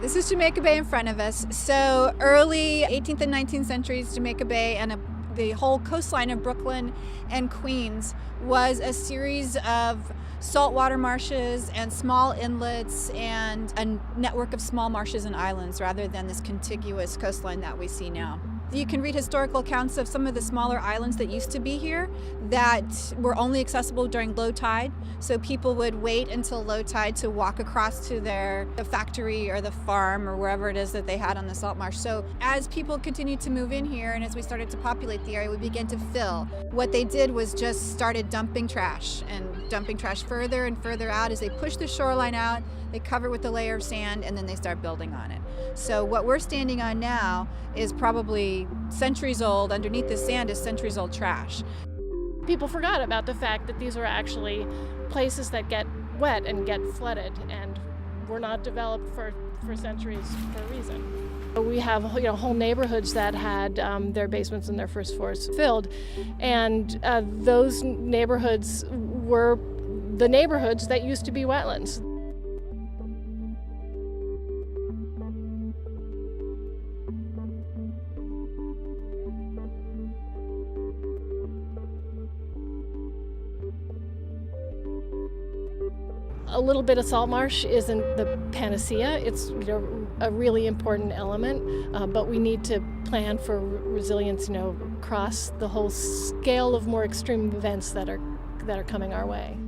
This is Jamaica Bay in front of us. So early 18th and 19th centuries, Jamaica Bay and the whole coastline of Brooklyn and Queens was a series of saltwater marshes and small inlets and a network of small marshes and islands rather than this contiguous coastline that we see now. You can read historical accounts of some of the smaller islands that used to be here that were only accessible during low tide. So people would wait until low tide to walk across to the factory or the farm or wherever it is that they had on the salt marsh. So as people continued to move in here and as we started to populate the area, we began to fill. What they did was just started dumping trash further and further out. As they push the shoreline out, they cover it with a layer of sand and then they start building on it. So what we're standing on now is probably centuries old. Underneath the sand is centuries old trash. People forgot about the fact that these were actually places that get wet and get flooded and were not developed for centuries for a reason. We have whole neighborhoods that had their basements and their first floors filled, and those neighborhoods were the neighborhoods that used to be wetlands. A little bit of salt marsh isn't the panacea. It's a really important element, but we need to plan for resilience, across the whole scale of more extreme events that are coming our way.